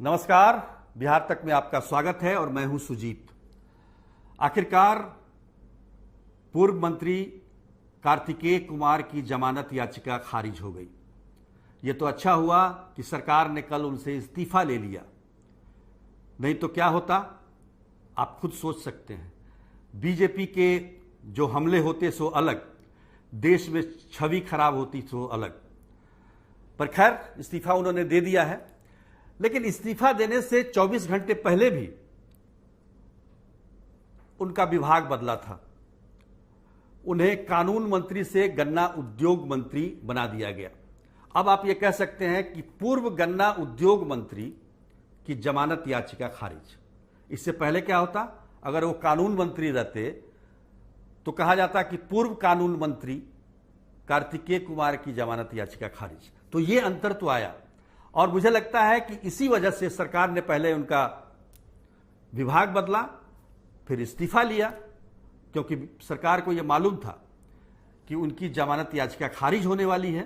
नमस्कार। बिहार तक में आपका स्वागत है और मैं हूं सुजीत। आखिरकार पूर्व मंत्री कार्तिकेय कुमार की जमानत याचिका खारिज हो गई। यह तो अच्छा हुआ कि सरकार ने कल उनसे इस्तीफा ले लिया, नहीं तो क्या होता आप खुद सोच सकते हैं। बीजेपी के जो हमले होते सो अलग, देश में छवि खराब होती सो अलग। पर खैर इस्तीफा उन्होंने दे दिया है, लेकिन इस्तीफा देने से 24 घंटे पहले भी उनका विभाग बदला था। उन्हें कानून मंत्री से गन्ना उद्योग मंत्री बना दिया गया। अब आप ये कह सकते हैं कि पूर्व गन्ना उद्योग मंत्री की जमानत याचिका खारिज। इससे पहले क्या होता, अगर वो कानून मंत्री रहते तो कहा जाता कि पूर्व कानून मंत्री कार्तिकेय कुमार की जमानत याचिका खारिज। तो ये अंतर तो आया, और मुझे लगता है कि इसी वजह से सरकार ने पहले उनका विभाग बदला, फिर इस्तीफा लिया, क्योंकि सरकार को यह मालूम था कि उनकी जमानत याचिका खारिज होने वाली है।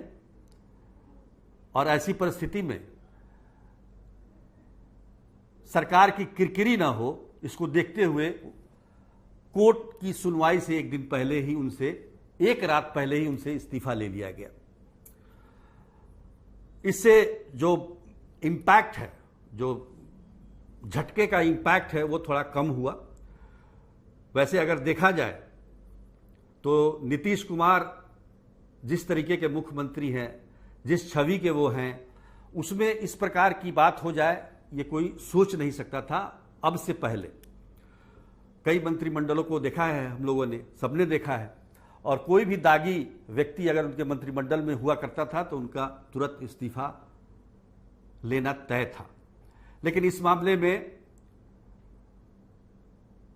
और ऐसी परिस्थिति में सरकार की किरकिरी ना हो, इसको देखते हुए कोर्ट की सुनवाई से एक दिन पहले ही उनसे, एक रात पहले ही उनसे इस्तीफा ले लिया गया। इससे जो इम्पैक्ट है, जो झटके का इम्पैक्ट है, वो थोड़ा कम हुआ। वैसे अगर देखा जाए तो नीतीश कुमार जिस तरीके के मुख्यमंत्री हैं, जिस छवि के वो हैं, उसमें इस प्रकार की बात हो जाए ये कोई सोच नहीं सकता था। अब से पहले कई मंत्रिमंडलों को देखा है हम लोगों ने, सबने देखा है, और कोई भी दागी व्यक्ति अगर उनके मंत्रिमंडल में हुआ करता था तो उनका तुरंत इस्तीफा लेना तय था। लेकिन इस मामले में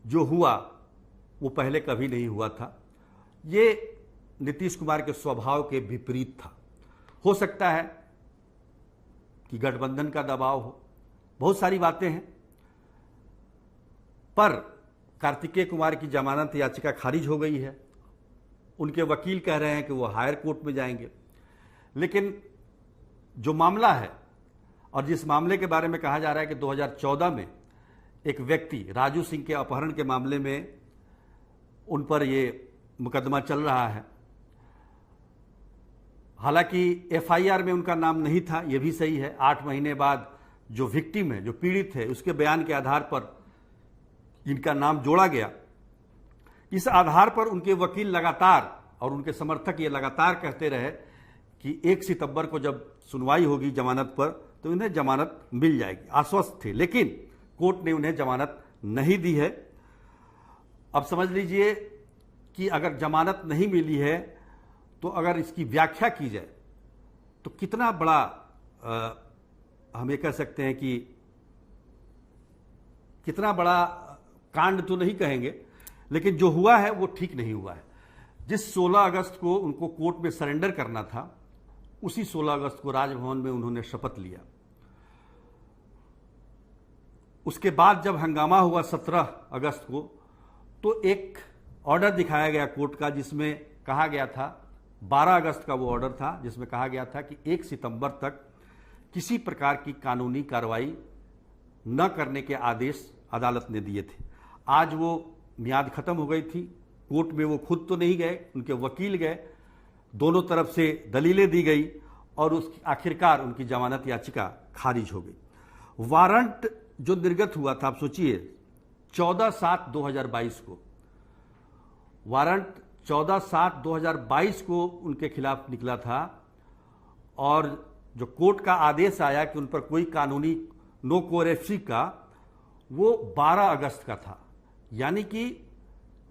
जो हुआ वो पहले कभी नहीं हुआ था। ये नीतीश कुमार के स्वभाव के विपरीत था। हो सकता है कि गठबंधन का दबाव हो, बहुत सारी बातें हैं, पर कार्तिकेय कुमार की जमानत याचिका खारिज हो गई है। उनके वकील कह रहे हैं कि वो हायर कोर्ट में जाएंगे। लेकिन जो मामला है, और जिस मामले के बारे में कहा जा रहा है कि 2014 में एक व्यक्ति राजू सिंह के अपहरण के मामले में उन पर ये मुकदमा चल रहा है। हालांकि एफआईआर में उनका नाम नहीं था, यह भी सही है। 8 महीने बाद जो विक्टिम है, जो पीड़ित है, उसके बयान के आधार पर इनका नाम जोड़ा गया। इस आधार पर उनके वकील लगातार और उनके समर्थक ये लगातार कहते रहे कि 1 सितंबर को जब सुनवाई होगी जमानत पर तो इन्हें जमानत मिल जाएगी, आश्वस्त थे। लेकिन कोर्ट ने उन्हें जमानत नहीं दी है। अब समझ लीजिए कि अगर जमानत नहीं मिली है तो अगर इसकी व्याख्या की जाए तो कितना बड़ा हम ये कह सकते हैं कि कितना बड़ा कांड तो नहीं कहेंगे, लेकिन जो हुआ है वो ठीक नहीं हुआ है। जिस 16 अगस्त को उनको कोर्ट में सरेंडर करना था, उसी 16 अगस्त को राजभवन में उन्होंने शपथ लिया। उसके बाद जब हंगामा हुआ 17 अगस्त को, तो एक ऑर्डर दिखाया गया कोर्ट का, जिसमें कहा गया था, 12 अगस्त का वो ऑर्डर था, जिसमें कहा गया था कि 1 सितंबर तक किसी प्रकार की कानूनी कार्रवाई न करने के आदेश अदालत ने दिए थे। आज वो मियाद खत्म हो गई थी। कोर्ट में वो खुद तो नहीं गए, उनके वकील गए, दोनों तरफ से दलीलें दी गई और उसकी आखिरकार उनकी जमानत याचिका खारिज हो गई। वारंट जो निर्गत हुआ था, आप सोचिए, 14/7/2022 को वारंट 14/7/2022 को उनके खिलाफ निकला था, और जो कोर्ट का आदेश आया कि उन पर कोई कानूनी नो कोरेप्सी का, वो 12 अगस्त का था। यानी कि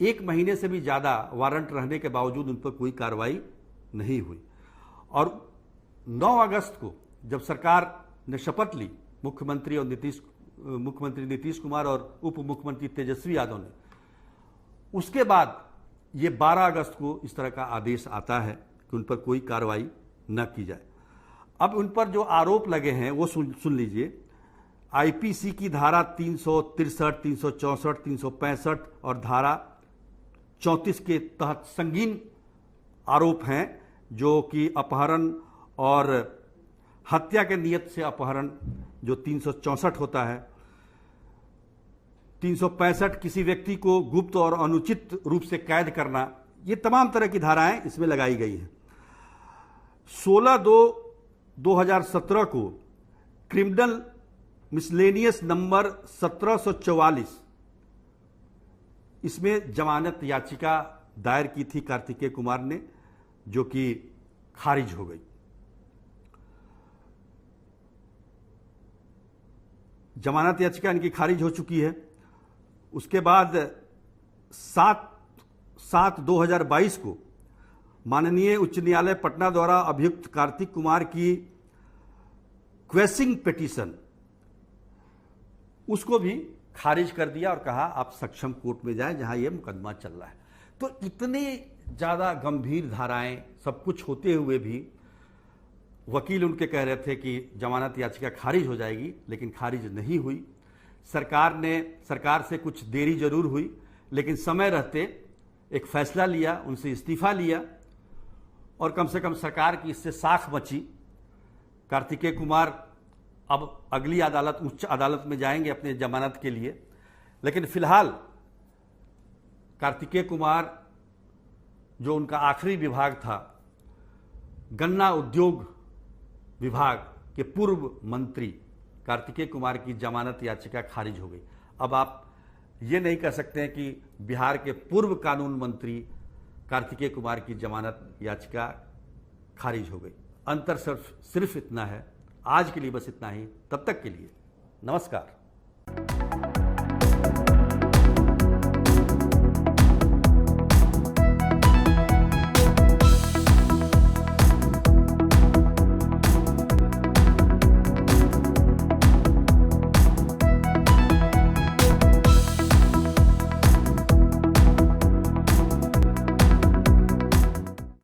1 महीने से भी ज़्यादा वारंट रहने के बावजूद उन पर कोई कार्रवाई नहीं हुई। और 9 अगस्त को जब सरकार ने शपथ ली, मुख्यमंत्री नीतीश कुमार और उप मुख्यमंत्री तेजस्वी यादव ने, उसके बाद ये 12 अगस्त को इस तरह का आदेश आता है कि उन पर कोई कार्रवाई न की जाए। अब उन पर जो आरोप लगे हैं वो सुन लीजिए। आईपीसी की धारा 363, 364, 365 और धारा 34 के तहत संगीन आरोप हैं, जो कि अपहरण और हत्या के नियत से अपहरण, जो 364 होता है, 365 किसी व्यक्ति को गुप्त और अनुचित रूप से कैद करना, ये तमाम तरह की धाराएं इसमें लगाई गई हैं। 16/2/2017 को क्रिमिनल मिसलेनियस नंबर 1744, इसमें जमानत याचिका दायर की थी कार्तिकेय कुमार ने, जो कि खारिज हो गई। जमानत याचिका इनकी खारिज हो चुकी है। उसके बाद 7/7/2022 को माननीय उच्च न्यायालय पटना द्वारा अभियुक्त कार्तिक कुमार की क्वेसिंग पिटीशन, उसको भी खारिज कर दिया और कहा आप सक्षम कोर्ट में जाएं जहां यह मुकदमा चल रहा है। तो इतने ज्यादा गंभीर धाराएं सब कुछ होते हुए भी वकील उनके कह रहे थे कि जमानत याचिका खारिज हो जाएगी, लेकिन खारिज नहीं हुई। सरकार से कुछ देरी जरूर हुई, लेकिन समय रहते एक फैसला लिया, उनसे इस्तीफा लिया और कम से कम सरकार की इससे साख बची। कार्तिकेय कुमार अब अगली अदालत, उच्च अदालत में जाएंगे अपने जमानत के लिए, लेकिन फिलहाल कार्तिकेय कुमार, जो उनका आखिरी विभाग था, गन्ना उद्योग विभाग के पूर्व मंत्री कार्तिकेय कुमार की जमानत याचिका खारिज हो गई। अब आप ये नहीं कह सकते हैं कि बिहार के पूर्व कानून मंत्री कार्तिकेय कुमार की जमानत याचिका खारिज हो गई। अंतर सिर्फ इतना है। आज के लिए बस इतना ही। तब तक के लिए नमस्कार।